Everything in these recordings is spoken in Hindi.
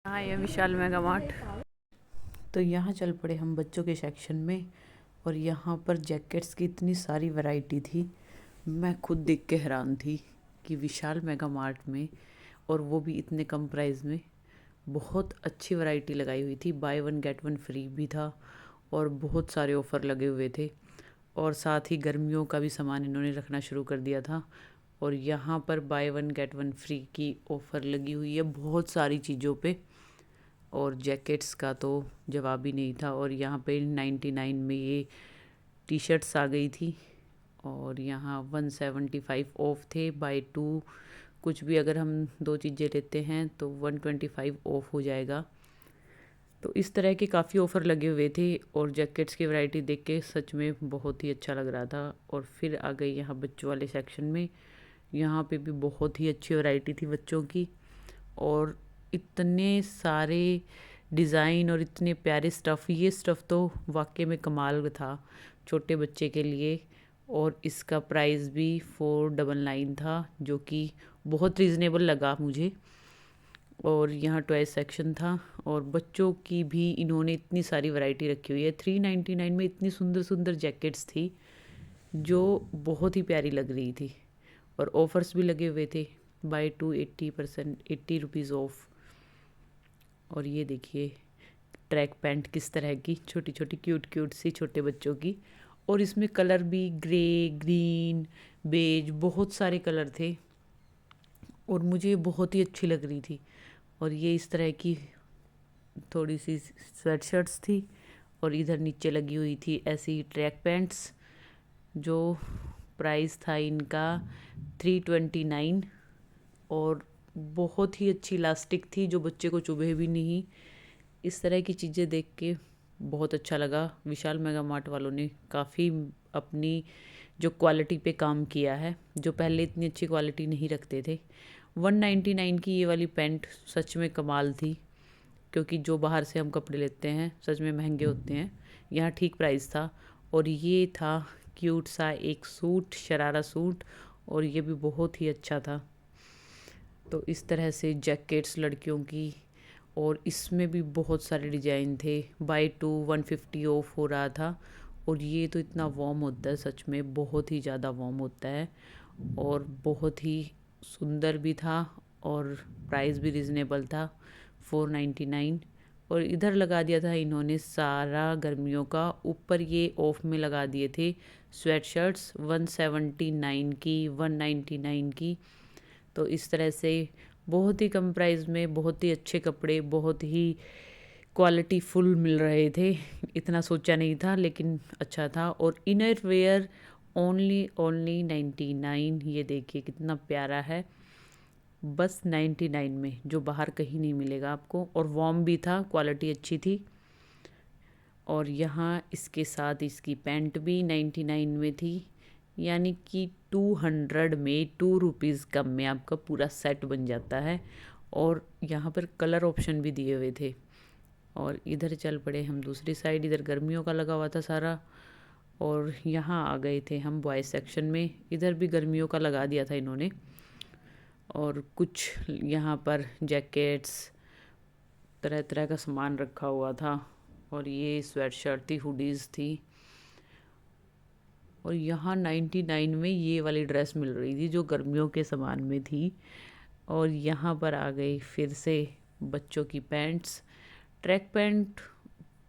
हाँ, ये विशाल मेगा मार्ट। तो यहाँ चल पड़े हम बच्चों के सेक्शन में और यहाँ पर जैकेट्स की इतनी सारी वैरायटी थी। मैं खुद देख के हैरान थी कि विशाल मेगा मार्ट में, और वो भी इतने कम प्राइस में, बहुत अच्छी वैरायटी लगाई हुई थी। By one get one free भी था और बहुत सारे ऑफ़र लगे हुए थे। और साथ ही गर्मियों का भी सामान इन्होंने रखना शुरू कर दिया था। और यहाँ पर by one get one free की ऑफ़र लगी हुई है बहुत सारी चीज़ों पे। और जैकेट्स का तो जवाब ही नहीं था। और यहाँ पे 99 में ये टी शर्ट्स आ गई थी और यहाँ 175 ऑफ थे। बाय टू कुछ भी अगर हम दो चीज़ें लेते हैं तो 125 ऑफ हो जाएगा। तो इस तरह के काफ़ी ऑफ़र लगे हुए थे और जैकेट्स की वैरायटी देख के सच में बहुत ही अच्छा लग रहा था। और फिर आ गई यहाँ बच्चों वाले सेक्शन में। यहाँ पे भी बहुत ही अच्छी वैरायटी थी बच्चों की और इतने सारे डिज़ाइन और इतने प्यारे स्टफ़। ये स्टफ़ तो वाकई में कमाल था छोटे बच्चे के लिए। और इसका प्राइस भी 499 था, जो कि बहुत रीज़नेबल लगा मुझे। और यहाँ टॉय सेक्शन था और बच्चों की भी इन्होंने इतनी सारी वैरायटी रखी हुई है। 399 में इतनी सुंदर सुंदर जैकेट्स थी जो बहुत ही प्यारी लग रही थी। और ऑफ़र्स भी लगे हुए थे, बाय टू 80%, 80 रुपीज़ ऑफ। और ये देखिए ट्रैक पैंट किस तरह की, छोटी छोटी क्यूट क्यूट सी छोटे बच्चों की। और इसमें कलर भी ग्रे, ग्रीन, बेज, बहुत सारे कलर थे और मुझे बहुत ही अच्छी लग रही थी। और ये इस तरह की थोड़ी सी स्वेट शर्ट्स थी और इधर नीचे लगी हुई थी ऐसी ट्रैक पैंट्स, जो प्राइस था इनका 329। और बहुत ही अच्छी इलास्टिक थी जो बच्चे को चुभे भी नहीं। इस तरह की चीज़ें देख के बहुत अच्छा लगा। विशाल मेगा मार्ट वालों ने काफ़ी अपनी जो क्वालिटी पे काम किया है, जो पहले इतनी अच्छी क्वालिटी नहीं रखते थे। 199 की ये वाली पैंट सच में कमाल थी, क्योंकि जो बाहर से हम कपड़े लेते हैं सच में महंगे होते हैं। यहाँ ठीक प्राइस था। और ये था क्यूट सा एक सूट, शरारा सूट, और ये भी बहुत ही अच्छा था। तो इस तरह से जैकेट्स लड़कियों की, और इसमें भी बहुत सारे डिज़ाइन थे। बाय टू 150 ऑफ हो रहा था। और ये तो इतना वार्म होता है, सच में बहुत ही ज़्यादा वार्म होता है और बहुत ही सुंदर भी था। और प्राइस भी रिजनेबल था, 499। और इधर लगा दिया था इन्होंने सारा गर्मियों का। ऊपर ये ऑफ में लगा दिए थे स्वेट शर्ट्स 179 की, 199 की। तो इस तरह से बहुत ही कम प्राइस में बहुत ही अच्छे कपड़े, बहुत ही क्वालिटी फुल मिल रहे थे। इतना सोचा नहीं था लेकिन अच्छा था। और इनर वेयर ओनली ओनली 99। ये देखिए कितना प्यारा है, बस 99 में, जो बाहर कहीं नहीं मिलेगा आपको। और वार्म भी था, क्वालिटी अच्छी थी। और यहाँ इसके साथ इसकी पैंट भी 99 में थी, यानी कि 200 में 2 रुपीज़ कम में आपका पूरा सेट बन जाता है। और यहाँ पर कलर ऑप्शन भी दिए हुए थे। और इधर चल पड़े हम दूसरी साइड, इधर गर्मियों का लगा हुआ था सारा। और यहाँ आ गए थे हम बॉयज़ सेक्शन में। इधर भी गर्मियों का लगा दिया था इन्होंने। और कुछ यहाँ पर जैकेट्स, तरह तरह का सामान रखा हुआ था। और ये स्वेट शर्ट थी, हुडीज़ थी। और यहाँ 99 में ये वाली ड्रेस मिल रही थी जो गर्मियों के सामान में थी। और यहाँ पर आ गई फिर से बच्चों की पैंट्स, ट्रैक पैंट,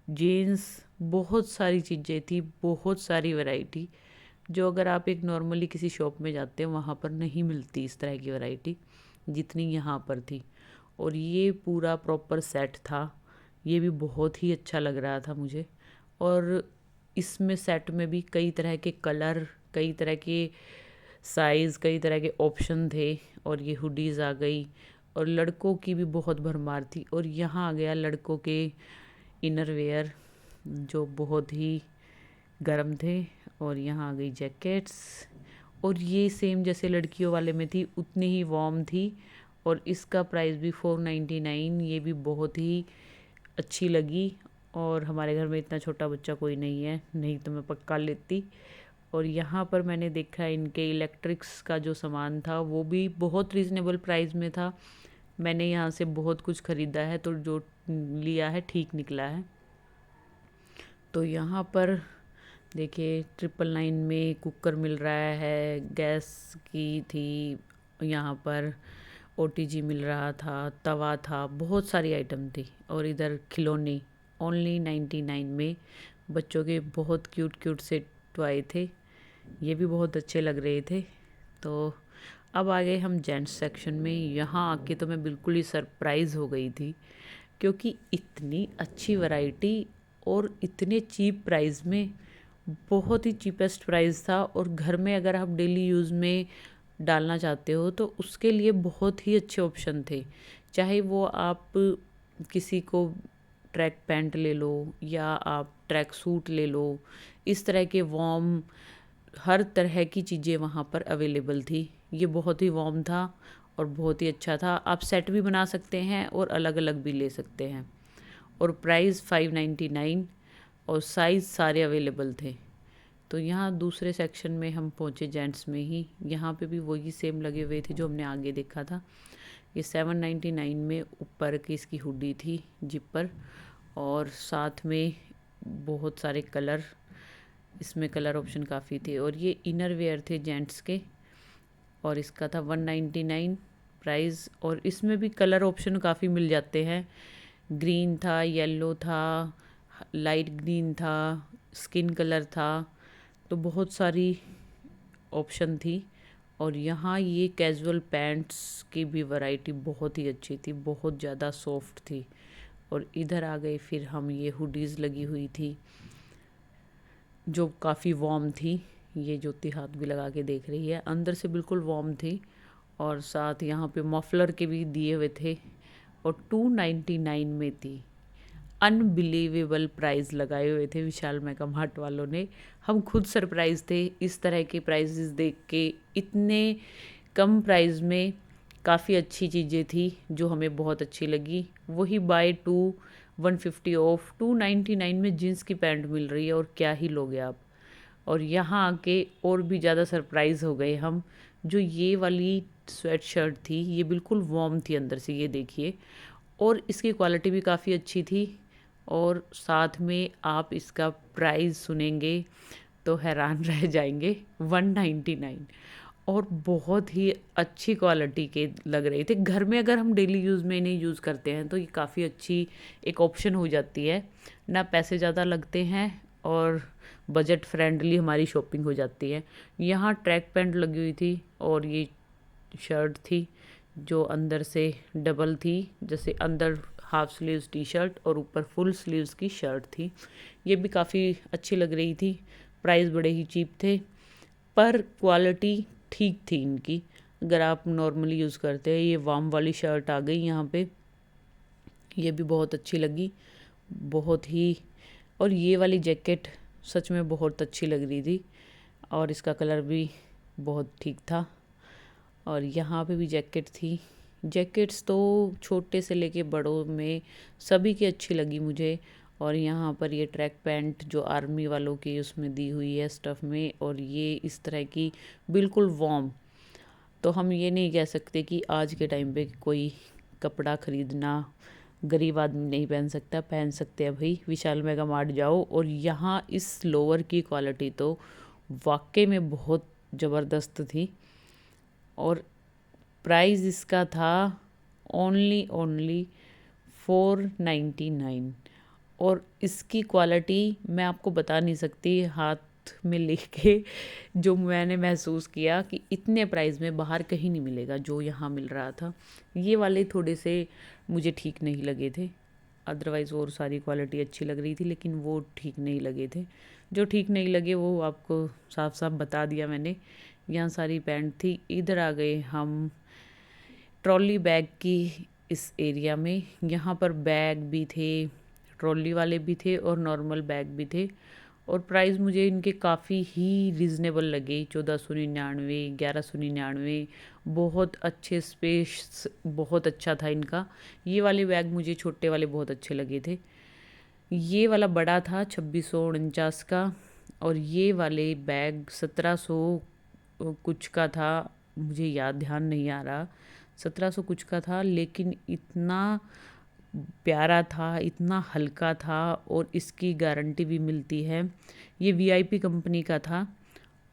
जीन्स, बहुत सारी चीज़ें थी, बहुत सारी वैरायटी, जो अगर आप एक नॉर्मली किसी शॉप में जाते हैं वहाँ पर नहीं मिलती इस तरह की वैरायटी जितनी यहाँ पर थी। और ये पूरा प्रॉपर सेट था, ये भी बहुत ही अच्छा लग रहा था मुझे। और इसमें सेट में भी कई तरह के कलर, कई तरह के साइज़, कई तरह के ऑप्शन थे। और ये हुडीज़ आ गई और लड़कों की भी बहुत भरमार थी। और यहाँ आ गया लड़कों के इनर वेयर जो बहुत ही गर्म थे। और यहाँ आ गई जैकेट्स, और ये सेम जैसे लड़कियों वाले में थी उतनी ही वार्म थी। और इसका प्राइस भी 499। ये भी बहुत ही अच्छी लगी। और हमारे घर में इतना छोटा बच्चा कोई नहीं है, नहीं तो मैं पक्का लेती। और यहाँ पर मैंने देखा इनके इलेक्ट्रिक्स का जो सामान था वो भी बहुत रीज़नेबल प्राइस में था। मैंने यहाँ से बहुत कुछ ख़रीदा है, तो जो लिया है ठीक निकला है। तो यहाँ पर देखिए 999 में कुकर मिल रहा है, गैस की थी, यहाँ पर ओटीजी मिल रहा था, तवा था, बहुत सारी आइटम थी। और इधर खिलौने ओनली 99 में, बच्चों के बहुत क्यूट क्यूट से टॉय थे, ये भी बहुत अच्छे लग रहे थे। तो अब आ गए हम जेंट्स सेक्शन में। यहाँ आके तो मैं बिल्कुल ही सरप्राइज़ हो गई थी, क्योंकि इतनी अच्छी वैरायटी और इतने चीप प्राइस में, बहुत ही चीपेस्ट प्राइस था। और घर में अगर आप डेली यूज़ में डालना चाहते हो तो उसके लिए बहुत ही अच्छे ऑप्शन थे। चाहे वो आप किसी को ट्रैक पैंट ले लो या आप ट्रैक सूट ले लो, इस तरह के वार्म हर तरह की चीज़ें वहाँ पर अवेलेबल थी। ये बहुत ही वार्म था और बहुत ही अच्छा था। आप सेट भी बना सकते हैं और अलग अलग भी ले सकते हैं। और प्राइस 599 और साइज़ सारे अवेलेबल थे। तो यहाँ दूसरे सेक्शन में हम पहुँचे जेंट्स में ही। यहाँ पे भी वही सेम लगे हुए थे जो हमने आगे देखा था। ये 799 में ऊपर की इसकी हुडी थी जिपर, और साथ में बहुत सारे कलर, इसमें कलर ऑप्शन काफ़ी थे। और ये इनर वेयर थे जेंट्स के, और इसका था 199 प्राइस। और इसमें भी कलर ऑप्शन काफ़ी मिल जाते हैं। ग्रीन था, येलो था, लाइट ग्रीन था, स्किन कलर था, तो बहुत सारी ऑप्शन थी। और यहाँ ये कैजुअल पैंट्स की भी वैरायटी बहुत ही अच्छी थी, बहुत ज़्यादा सॉफ्ट थी। और इधर आ गए फिर हम, ये हुडीज़ लगी हुई थी जो काफ़ी वार्म थी। ये ज्योति हाथ भी लगा के देख रही है, अंदर से बिल्कुल वार्म थी। और साथ यहाँ पे मफलर के भी दिए हुए थे, और 299 में थी। अनबिलीवेबल प्राइस लगाए हुए थे विशाल मेगा मार्ट वालों ने। हम खुद सरप्राइज थे इस तरह के प्राइजेस देख के। इतने कम प्राइस में काफ़ी अच्छी चीज़ें थी जो हमें बहुत अच्छी लगी। वही बाय 2 150 ऑफ, 299 में जीन्स की पैंट मिल रही है, और क्या ही लोगे आप। और यहाँ आके और भी ज़्यादा सरप्राइज़ हो गए हम। जो ये वाली स्वेट शर्ट थी, ये बिल्कुल वार्म थी अंदर से, ये देखिए, और इसकी क्वालिटी भी काफ़ी अच्छी थी। और साथ में आप इसका प्राइस सुनेंगे तो हैरान रह जाएंगे, 199। और बहुत ही अच्छी क्वालिटी के लग रहे थे। घर में अगर हम डेली यूज़ में इन्हें यूज़ करते हैं तो ये काफ़ी अच्छी एक ऑप्शन हो जाती है ना, पैसे ज़्यादा लगते हैं और बजट फ्रेंडली हमारी शॉपिंग हो जाती है। यहाँ ट्रैक पैंट लगी हुई थी, और ये शर्ट थी जो अंदर से डबल थी, जैसे अंदर हाफ स्लीव्स टी शर्ट और ऊपर फुल स्लीव्स की शर्ट थी। ये भी काफ़ी अच्छी लग रही थी। प्राइस बड़े ही चीप थे, पर क्वालिटी ठीक थी इनकी। अगर आप नॉर्मली यूज़ करते हैं, ये वार्म वाली शर्ट आ गई यहाँ पे, ये भी बहुत अच्छी लगी, बहुत ही। और ये वाली जैकेट सच में बहुत अच्छी लग रही थी, और इसका कलर भी बहुत ठीक था। और यहाँ पे भी जैकेट थी। जैकेट्स तो छोटे से लेके बड़ों में सभी की अच्छी लगी मुझे। और यहाँ पर ये ट्रैक पैंट जो आर्मी वालों की उसमें दी हुई है स्टफ़ में, और ये इस तरह की बिल्कुल वार्म। तो हम ये नहीं कह सकते कि आज के टाइम पे कोई कपड़ा ख़रीदना गरीब आदमी नहीं पहन सकता, पहन सकते हैं भाई। विशाल मेगा मार्ट जाओ, और यहाँ इस लोअर की क्वालिटी तो वाकई में बहुत ज़बरदस्त थी। और प्राइस इसका था ओनली 499। और इसकी क्वालिटी मैं आपको बता नहीं सकती, हाथ में लेके जो मैंने महसूस किया कि इतने प्राइस में बाहर कहीं नहीं मिलेगा जो यहाँ मिल रहा था। ये वाले थोड़े से मुझे ठीक नहीं लगे थे, अदरवाइज़ और सारी क्वालिटी अच्छी लग रही थी, लेकिन वो ठीक नहीं लगे थे। जो ठीक नहीं लगे वो आपको साफ साफ बता दिया मैंने। यहाँ सारी पैंट थी। इधर आ गए हम ट्रॉली बैग की इस एरिया में। यहाँ पर बैग भी थे, ट्रॉली वाले भी थे और नॉर्मल बैग भी थे। और प्राइस मुझे इनके काफ़ी ही रीज़नेबल लगे, 1499, 1199। बहुत अच्छे, स्पेस बहुत अच्छा था इनका। ये वाले बैग मुझे छोटे वाले बहुत अच्छे लगे थे। ये वाला बड़ा था 2649 का, और ये वाले बैग 1700 कुछ का था, मुझे याद ध्यान नहीं आ रहा, 1700 कुछ का था, लेकिन इतना प्यारा था, इतना हल्का था और इसकी गारंटी भी मिलती है। ये वीआईपी कंपनी का था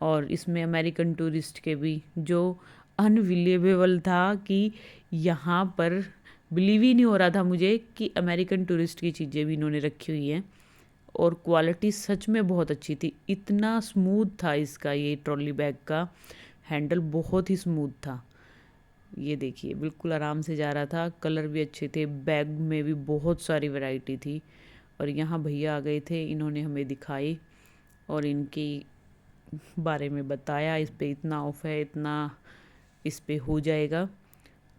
और इसमें अमेरिकन टूरिस्ट के भी, जो अनबिलीवेबल था कि यहाँ पर बिलीव ही नहीं हो रहा था मुझे कि अमेरिकन टूरिस्ट की चीज़ें भी इन्होंने रखी हुई हैं। और क्वालिटी सच में बहुत अच्छी थी, इतना स्मूथ था इसका, ये ट्रॉली बैग का हैंडल बहुत ही स्मूथ था। ये देखिए बिल्कुल आराम से जा रहा था, कलर भी अच्छे थे, बैग में भी बहुत सारी वैरायटी थी। और यहाँ भैया आ गए थे, इन्होंने हमें दिखाई और इनकी बारे में बताया, इस पे इतना ऑफ है, इतना इस पे हो जाएगा।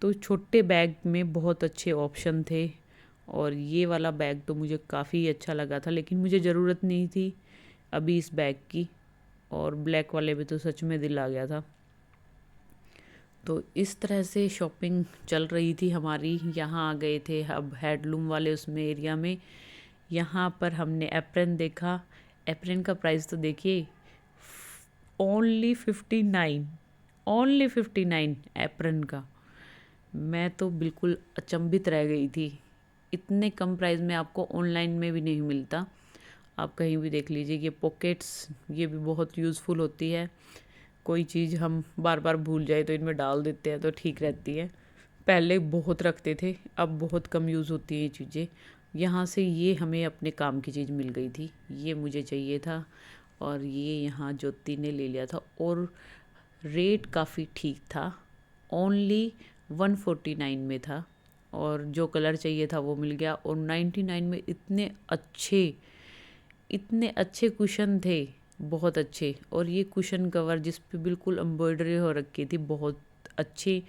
तो छोटे बैग में बहुत अच्छे ऑप्शन थे और ये वाला बैग तो मुझे काफ़ी अच्छा लगा था, लेकिन मुझे ज़रूरत नहीं थी अभी इस बैग की। और ब्लैक वाले पे तो सच में दिल आ गया था। तो इस तरह से शॉपिंग चल रही थी हमारी। यहाँ आ गए थे अब हैंडलूम वाले उसमें एरिया में। यहाँ पर हमने एप्रन देखा। एप्रन का प्राइस तो देखिए, ओनली 59, ओनली 59 एप्रन का। मैं तो बिल्कुल अचंभित रह गई थी, इतने कम प्राइस में आपको ऑनलाइन में भी नहीं मिलता। आप कहीं भी देख लीजिए। ये पॉकेट्स, ये भी बहुत यूज़फुल होती है। कोई चीज़ हम बार बार भूल जाए तो इनमें डाल देते हैं तो ठीक रहती है। पहले बहुत रखते थे, अब बहुत कम यूज़ होती हैं ये चीज़ें। यहाँ से ये हमें अपने काम की चीज़ मिल गई थी, ये मुझे चाहिए था और ये यहाँ ज्योति ने ले लिया था। और रेट काफ़ी ठीक था, ओनली 149 में था और जो कलर चाहिए था वो मिल गया। और 99 में इतने अच्छे कुशन थे, बहुत अच्छे। और ये कुशन कवर जिस पे बिल्कुल एम्ब्रॉयडरी हो रखी थी, बहुत अच्छी।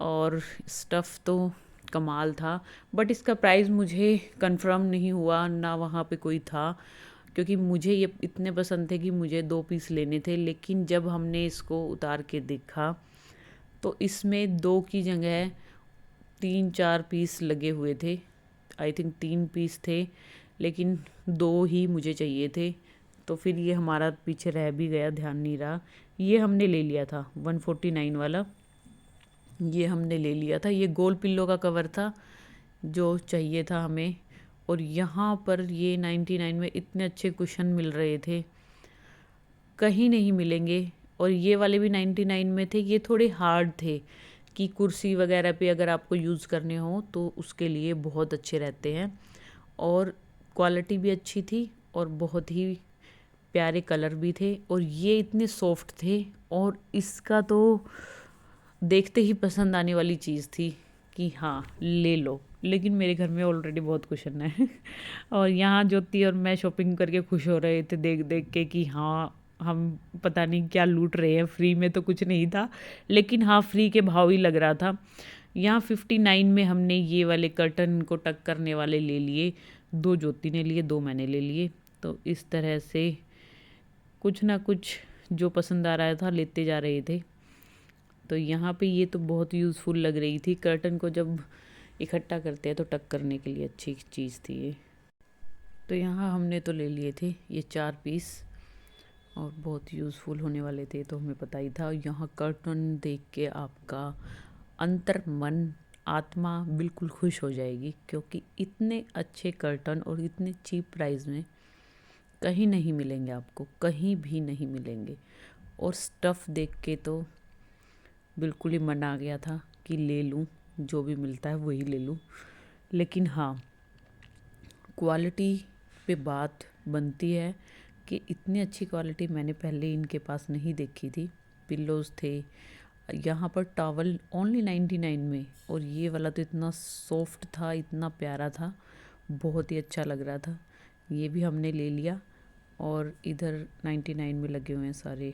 और स्टफ़ तो कमाल था, बट इसका प्राइस मुझे कंफर्म नहीं हुआ, ना वहाँ पे कोई था, क्योंकि मुझे ये इतने पसंद थे कि मुझे 2 पीस लेने थे। लेकिन जब हमने इसको उतार के देखा तो इसमें 2 की जगह 3-4 पीस लगे हुए थे। आई थिंक 3 पीस थे, लेकिन 2 ही मुझे चाहिए थे। तो फिर ये हमारा पीछे रह भी गया, ध्यान नहीं रहा। ये हमने ले लिया था 149 वाला, ये हमने ले लिया था। ये गोल पिल्लो का कवर था जो चाहिए था हमें। और यहाँ पर ये 99 में इतने अच्छे कुशन मिल रहे थे, कहीं नहीं मिलेंगे। और ये वाले भी 99 में थे। ये थोड़े हार्ड थे कि कुर्सी वगैरह पे अगर आपको यूज़ करने हो तो उसके लिए बहुत अच्छे रहते हैं। और क्वालिटी भी अच्छी थी और बहुत ही प्यारे कलर भी थे। और ये इतने सॉफ्ट थे और इसका तो देखते ही पसंद आने वाली चीज़ थी कि हाँ ले लो। लेकिन मेरे घर में ऑलरेडी बहुत कुशन है और यहाँ ज्योति और मैं शॉपिंग करके खुश हो रहे थे देख देख के कि हाँ हम पता नहीं क्या लूट रहे हैं। फ्री में तो कुछ नहीं था, लेकिन हाँ फ्री के भाव ही लग रहा था। यहाँ 59 में हमने ये वाले कर्टन को टक करने वाले ले लिए। 2 ज्योति ने लिए, 2 मैंने ले लिए। तो इस तरह से कुछ ना कुछ जो पसंद आ रहा था लेते जा रहे थे। तो यहाँ पे ये तो बहुत यूज़फुल लग रही थी। कर्टन को जब इकट्ठा करते हैं तो टक करने के लिए अच्छी चीज़ थी ये। तो यहाँ हमने तो ले लिए थे ये 4 पीस और बहुत यूज़फुल होने वाले थे, तो हमें पता ही था। यहाँ कर्टन देख के आपका अंतर मन आत्मा बिल्कुल खुश हो जाएगी, क्योंकि इतने अच्छे कर्टन और इतने चीप प्राइस में कहीं नहीं मिलेंगे आपको, कहीं भी नहीं मिलेंगे। और स्टफ़ देख के तो बिल्कुल ही मन आ गया था कि ले लूँ, जो भी मिलता है वही ले लूँ। लेकिन हाँ, क्वालिटी पे बात बनती है कि इतनी अच्छी क्वालिटी मैंने पहले इनके पास नहीं देखी थी। पिल्लोज़ थे, यहाँ पर टॉवल ओनली 99 में, और ये वाला तो इतना सॉफ्ट था, इतना प्यारा था, बहुत ही अच्छा लग रहा था। ये भी हमने ले लिया। और इधर 99 में लगे हुए हैं सारे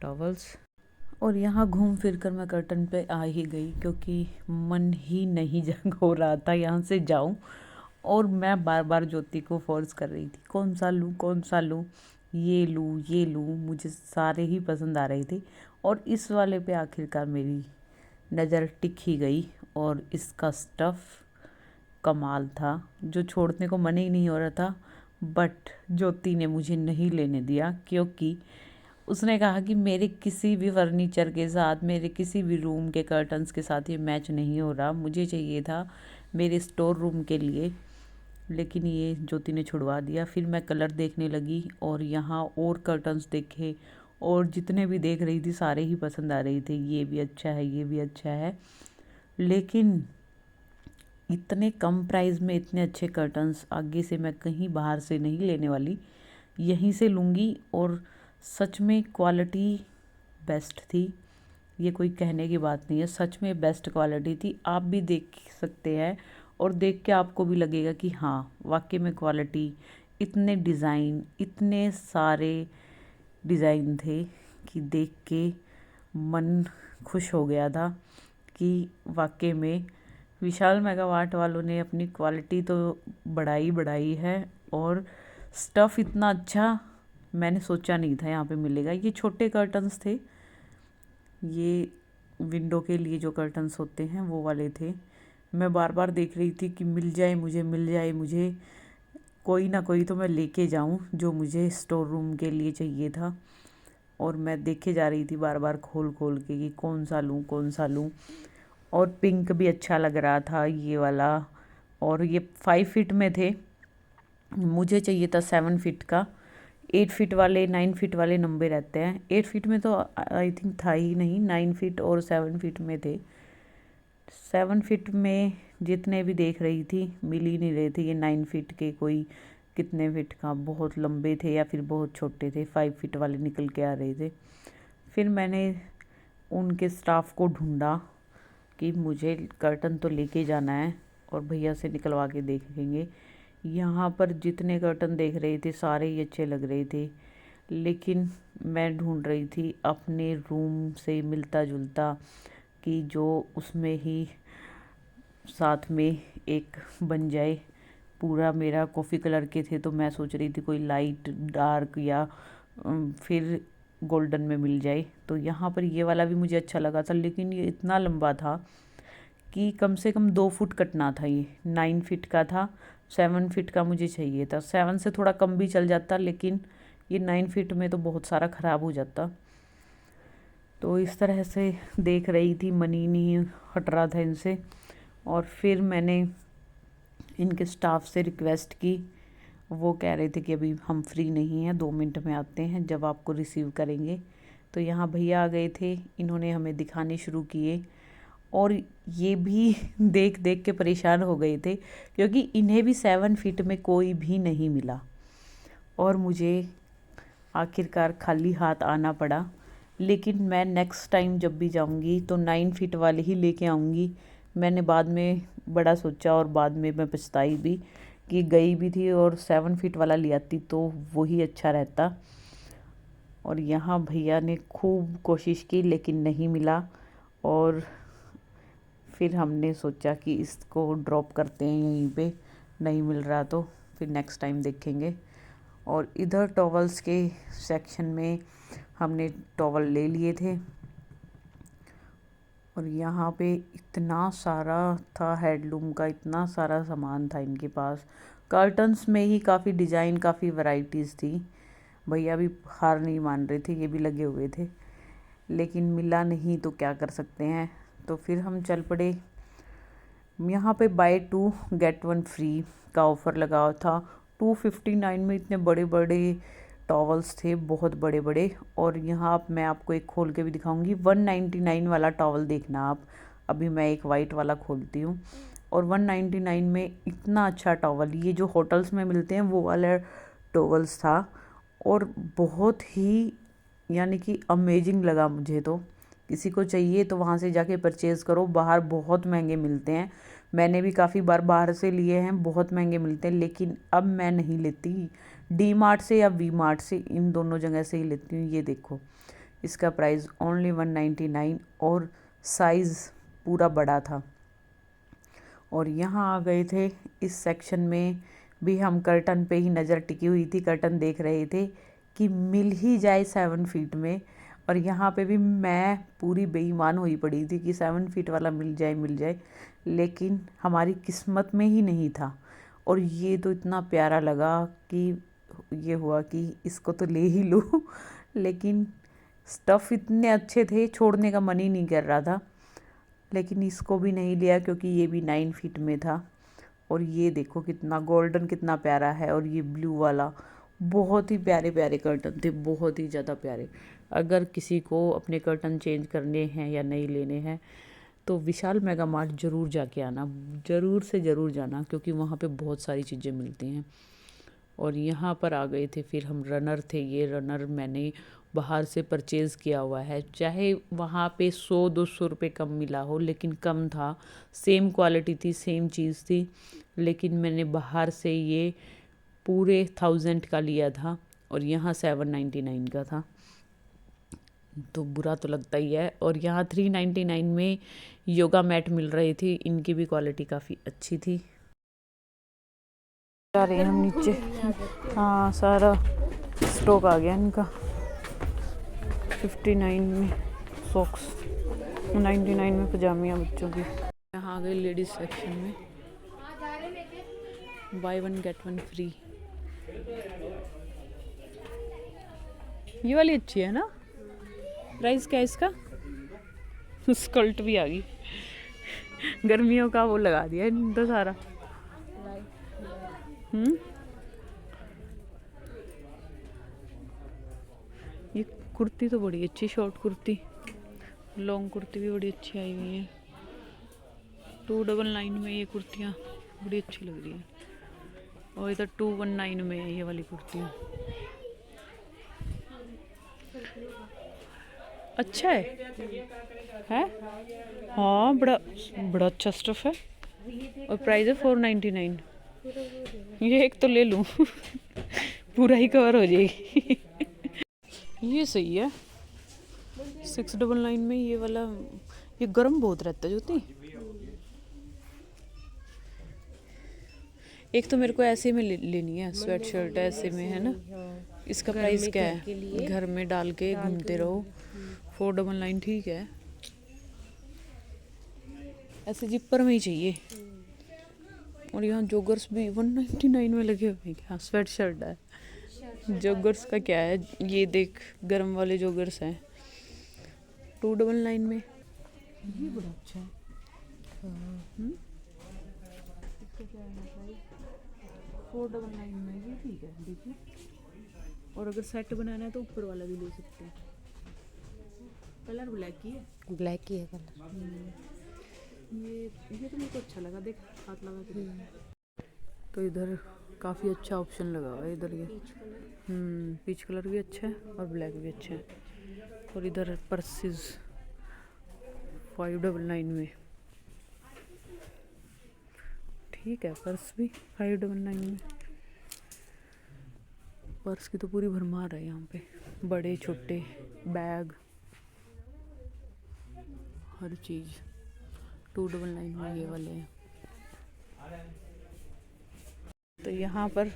टॉवल्स। और यहाँ घूम फिर कर मैं कर्टन पे आ ही गई, क्योंकि मन ही नहीं जग हो रहा था यहाँ से जाऊँ। और मैं बार बार ज्योति को फोर्स कर रही थी, कौन सा लूँ कौन सा लूँ, ये लूँ ये लूँ, मुझे सारे ही पसंद आ रहे थे। और इस वाले पे आखिरकार मेरी नज़र टिक ही गई। और इसका स्टफ़ कमाल था, जो छोड़ने को मन ही नहीं हो रहा था। बट ज्योति ने मुझे नहीं लेने दिया, क्योंकि उसने कहा कि मेरे किसी भी फर्नीचर के साथ, मेरे किसी भी रूम के कर्टन्स के साथ ये मैच नहीं हो रहा, मुझे चाहिए था मेरे स्टोर रूम के लिए। लेकिन ये ज्योति ने छुड़वा दिया। फिर मैं कलर देखने लगी और यहाँ और कर्टन्स देखे, और जितने भी देख रही थी सारे ही पसंद आ रही थे, ये भी अच्छा है, ये भी अच्छा है। लेकिन इतने कम प्राइस में इतने अच्छे कर्टन्स आगे से मैं कहीं बाहर से नहीं लेने वाली, यहीं से लूँगी। और सच में क्वालिटी बेस्ट थी, ये कोई कहने की बात नहीं है, सच में बेस्ट क्वालिटी थी। आप भी देख सकते हैं और देख के आपको भी लगेगा कि हाँ वाकई में क्वालिटी। इतने डिज़ाइन, इतने सारे डिज़ाइन थे कि देख के मन खुश हो गया था कि वाकई में विशाल मेगावाट वालों ने अपनी क्वालिटी तो बढ़ाई है। और स्टफ़ इतना अच्छा मैंने सोचा नहीं था यहाँ पे मिलेगा। ये छोटे कर्टन्स थे, ये विंडो के लिए जो कर्टन्स होते हैं वो वाले थे। मैं बार बार देख रही थी कि मिल जाए मुझे, मिल जाए मुझे, कोई ना कोई तो मैं लेके जाऊँ जो मुझे स्टोर रूम के लिए चाहिए था। और मैं देखे जा रही थी बार बार खोल खोल के कि कौन सा लूँ, कौन सा लूँ। और पिंक भी अच्छा लग रहा था ये वाला। और ये 5 फीट में थे, मुझे चाहिए था 7 फीट का। 8 फीट वाले, 9 फीट वाले लंबे रहते हैं, 8 फीट में तो आई थिंक था ही नहीं, 9 फीट और 7 फीट में थे। 7 फीट में जितने भी देख रही थी मिल ही नहीं रहे थे। ये 9 फीट के कोई कितने फीट का, बहुत लंबे थे या फिर बहुत छोटे थे। 5 फीट वाले निकल के आ रहे थे। फिर मैंने उनके स्टाफ को ढूंढा कि मुझे कर्टन तो लेके जाना है और भैया से निकलवा के देखेंगे। यहाँ पर जितने कर्टन देख रहे थे सारे ही अच्छे लग रहे थे, लेकिन मैं ढूंढ रही थी अपने रूम से मिलता जुलता कि जो उसमें ही साथ में एक बन जाए। पूरा मेरा कॉफ़ी कलर के थे तो मैं सोच रही थी कोई लाइट डार्क या फिर गोल्डन में मिल जाए। तो यहाँ पर ये वाला भी मुझे अच्छा लगा था, लेकिन ये इतना लंबा था कि कम से कम 2 फुट कटना था। ये 9 फीट का था, 7 फीट का मुझे चाहिए था। 7 से थोड़ा कम भी चल जाता, लेकिन ये 9 फीट में तो बहुत सारा ख़राब हो जाता। तो इस तरह से देख रही थी, मन ही नहीं हट रहा था इनसे। और फिर मैंने इनके स्टाफ से रिक्वेस्ट की। वो कह रहे थे कि अभी हम फ्री नहीं हैं, 2 मिनट में आते हैं जब आपको रिसीव करेंगे। तो यहाँ भैया आ गए थे, इन्होंने हमें दिखाने शुरू किए। और ये भी देख देख के परेशान हो गए थे, क्योंकि इन्हें भी 7 फीट में कोई भी नहीं मिला और मुझे आखिरकार खाली हाथ आना पड़ा। लेकिन मैं नेक्स्ट टाइम जब भी जाऊंगी तो 9 फीट वाले ही लेके आऊँगी। मैंने बाद में बड़ा सोचा और बाद में मैं पछताई भी कि गई भी थी और 7 फीट वाला ले आती तो वही अच्छा रहता। और यहाँ भैया ने खूब कोशिश की लेकिन नहीं मिला। और फिर हमने सोचा कि इसको ड्रॉप करते हैं यहीं पे, नहीं मिल रहा तो फिर नेक्स्ट टाइम देखेंगे। और इधर टॉवल्स के सेक्शन में हमने टॉवल ले लिए थे। और यहाँ पे इतना सारा था हैंडलूम का, इतना सारा सामान था इनके पास। कर्टन्स में ही काफ़ी डिज़ाइन, काफ़ी वैरायटीज़ थी। भैया भी हार नहीं मान रहे थे, ये भी लगे हुए थे, लेकिन मिला नहीं तो क्या कर सकते हैं। तो फिर हम चल पड़े। यहाँ पे बाय 2 गेट 1 फ्री का ऑफ़र लगा था। 259 में इतने बड़े बड़े टॉवल्स थे, बहुत बड़े बड़े। और यहाँ मैं आपको एक खोल के भी दिखाऊंगी। 199 वाला टॉवल देखना आप। अभी मैं एक वाइट वाला खोलती हूँ। और 199 में इतना अच्छा टॉवल, ये जो होटल्स में मिलते हैं वो वाला टॉवल्स था। और बहुत ही यानी कि अमेजिंग लगा मुझे तो। किसी को चाहिए तो वहाँ से जाके परचेज़ करो, बाहर बहुत महंगे मिलते हैं। मैंने भी काफ़ी बार बाहर से लिए हैं, बहुत महंगे मिलते हैं, लेकिन अब मैं नहीं लेती। डी मार्ट से या वी मार्ट से, इन दोनों जगह से ही लेती हूँ। ये देखो, इसका प्राइस ओनली 199 और साइज़ पूरा बड़ा था। और यहाँ आ गए थे इस सेक्शन में भी, हम कर्टन पे ही नज़र टिकी हुई थी, कर्टन देख रहे थे कि मिल ही जाए 7 फीट में। और यहाँ पे भी मैं पूरी बेईमान हुई पड़ी थी कि 7 फीट वाला मिल जाए, मिल जाए, लेकिन हमारी किस्मत में ही नहीं था। और ये तो इतना प्यारा लगा कि ये हुआ कि इसको तो ले ही लूँ। लेकिन स्टफ़ इतने अच्छे थे, छोड़ने का मन ही नहीं कर रहा था। लेकिन इसको भी नहीं लिया क्योंकि ये भी 9 फीट में था। और ये देखो कितना गोल्डन, कितना प्यारा है। और ये ब्लू वाला, बहुत ही प्यारे प्यारे कर्टन थे, बहुत ही ज़्यादा प्यारे। अगर किसी को अपने कर्टन चेंज करने हैं या नहीं लेने हैं तो विशाल मेगा मार्ट ज़रूर जाके आना, ज़रूर से ज़रूर जाना, क्योंकि वहाँ पे बहुत सारी चीज़ें मिलती हैं। और यहाँ पर आ गए थे फिर हम। रनर थे, ये रनर मैंने बाहर से परचेज़ किया हुआ है। चाहे वहाँ पे 100-200 रुपये कम मिला हो, लेकिन कम था, सेम क्वालिटी थी, सेम चीज़ थी। लेकिन मैंने बाहर से ये पूरे 1000 का लिया था और यहाँ 799 का था, तो बुरा तो लगता ही है। और यहाँ 399 में योगा मैट मिल रही थी, इनकी भी क्वालिटी काफ़ी अच्छी थी। जा रहे हैं हम नीचे। हाँ, सारा स्टॉक आ गया इनका। 59 में सॉक्स, 99 में पजामियाँ बच्चों की। यहाँ आ गए लेडीज सेक्शन में, बाय 1 गेट 1 फ्री। ये वाली अच्छी है ना? प्राइस क्या है इसका? स्कर्ट भी आ गई, गर्मियों का वो लगा दिया इन तो सारा। ये कुर्ती तो बड़ी अच्छी, शॉर्ट कुर्ती, लॉन्ग कुर्ती भी बड़ी अच्छी आई हुई है। 299 में ये कुर्तियाँ बड़ी अच्छी लग रही है। और इधर 219 में है ये वाली कुर्तियाँ। अच्छा है? हाँ, बड़ा बड़ा अच्छा स्टफ है। और प्राइस है 499। ये एक तो ले लूँ पूरा ही कवर हो जाएगी। ये सही है, 699 में ये वाला। ये गर्म बहुत रहता है ज्योति। एक तो मेरे को ऐसे में लेनी है, स्वेट शर्ट ऐसे में, है ना? इसका प्राइस क्या है? घर में डाल के घूमते रहो। 499 ठीक है। ऐसे जिपर में ही चाहिए। और यहाँ जॉगर्स भी 199 में लगे हुए हैं। हाँ, स्वेट शर्ट है। जॉगर्स का क्या है? ये देख, गर्म वाले जॉगर्स हैं 299 में। ये बड़ा अच्छा है। इसका क्या है? 499 में ये ठीक है, देखिए। और अगर सेट बनाना है तो ऊपर वाला भी ले सकते हैं। कलर ब्लैक ही है, ब्लैक ही है कलर। ये तो मेरे को अच्छा लगा, देख हाथ लगा के। तो इधर काफ़ी अच्छा ऑप्शन लगा हुआ है इधर। ये पीच कलर भी अच्छा है और ब्लैक भी अच्छा है। और इधर पर्सेस 599 में, ठीक है। पर्स भी 599 में। पर्स की तो पूरी भरमार है यहाँ पे, बड़े छोटे बैग, हर चीज़ 299 में ये वाले हैं। तो यहाँ पर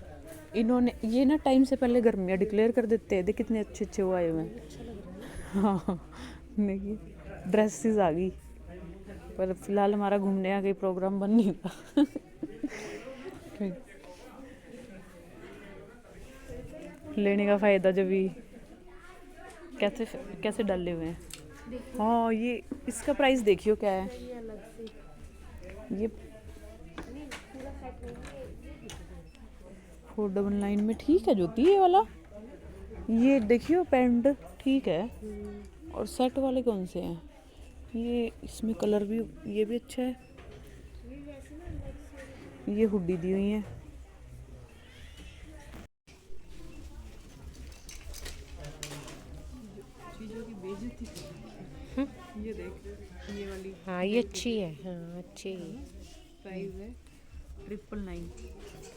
इन्होंने ये ना टाइम से पहले गर्मियाँ डिक्लेयर कर देते हैं। देख कितने अच्छे अच्छे वो आए हुए हैं। हाँ, देखिए ड्रेसेस आ गई। पर फिलहाल हमारा घूमने का कोई प्रोग्राम बन नहीं रहा। लेने का फ़ायदा जब भी कैसे कैसे डाले हुए हैं। हाँ, ये इसका प्राइस देखियो क्या है। ये 499 में ठीक है ज्योति, ये वाला। ये देखियो पैंट ठीक है। और सेट वाले कौन से हैं? ये इसमें कलर भी, ये भी अच्छा है। ये हुडी दी हुई है। ये देख, ये वाली। हाँ, ये अच्छी है। हाँ, अच्छी है। प्राइस है 999,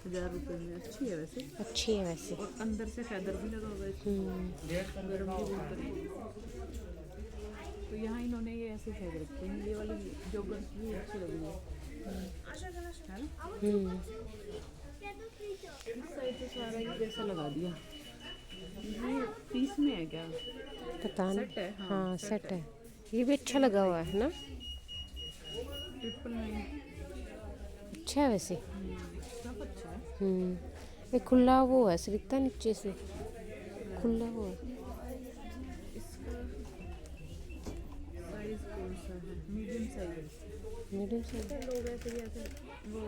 1000 रुपये में। अच्छी है वैसे, अच्छी है वैसे। और अंदर से फैदर भी लगा हुआ है इसमें। गर्म भी बहुत है। तो यहाँ इन्होंने ये ऐसे फेंक रखे हैं। ये वाली जॉगर्स भी अच्छी लग रही है ना? इस साइड से सारा ये जैसा लगा दिया। ये पीस में है क्या? पता नहीं। सेट है। हाँ, सेट है। ये भी अच्छा लगा हुआ है ना? 999। अच्छा है वैसे। सब अच्छा है। ये खुला वो है, सिलकता नीचे से खुला वो है। Size medium size. लोग ऐसे ही ऐसे वो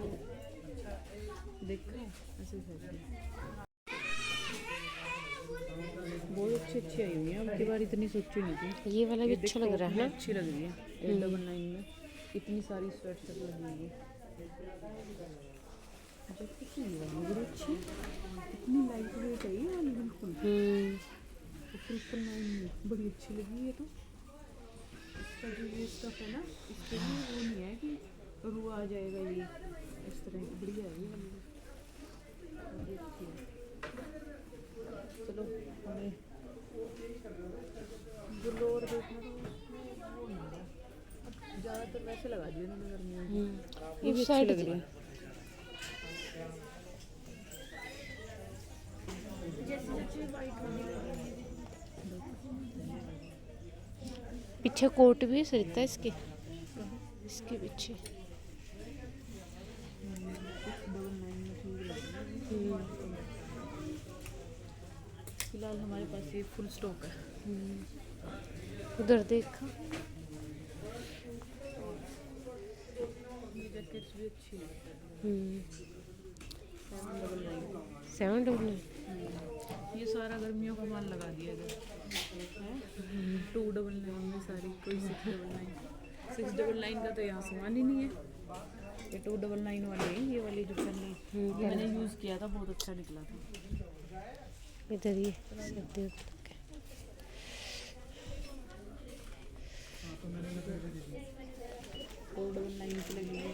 देखो ऐसे बहुत अच्छी आई हुई है। अब की बार इतनी सोची नहीं थी। ये वाला भी अच्छा लग रहा है ना। अच्छी लग रही है 899 में। इतनी सारी स्वेट्स लगी हुई है। बड़ी अच्छी इतनी लाइट वेट है ये वाली बिल्कुल। ट्रिपल 9 में बड़ी अच्छी लगी है। तो इसका जो ये स्टफ है ना इसके लिए वो नहीं है कि रुआ आ जाएगा। ये इस तरह की बढ़िया है ये वाली। बड़ी अच्छी है। चलो हमें जो लोअर देखना था वो नहीं है। अब ज़्यादातर वैसे लगा दिए उन्होंने गर्मियों में। ये भी अच्छी लग रही है। पीछे कोट भी सरिता इसके पीछे। फिलहाल हमारे पास ये फुल स्टॉक है। उधर देखा। ये जैकेट्स भी अच्छी है। 799। 799। ये सारा गर्मियों का माल लगा दिया गया। 299 में सारी कोई 699। 699 का तो यहाँ सामान ही नहीं है। ये 299 वाले हैं। ये वाली जो पहले ये मैंने यूज़ किया था बहुत अच्छा निकला था। इधर ये सर्दी 499 की लगी है।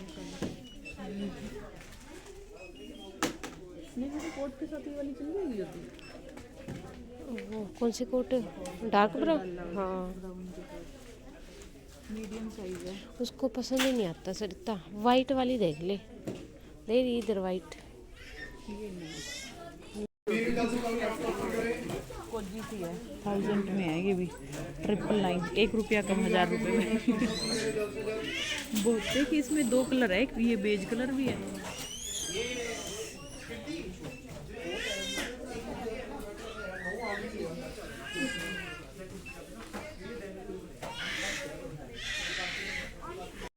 नहीं मुझे कोट के साथ ये वाली चल जाएगी होती है। वो कौन सी कोट? Dark brown. हाँ मीडियम साइज है। उसको पसंद ही नहीं आता सरिता। वाइट वाली देख ले। दे रही इधर वाइट। ये नहीं कोजी सी है। 1000 में है ये भी। 999 1 रुपया कम 1000 रुपये में। बहुत है कि इसमें 2 कलर है। ये बेज कलर भी है।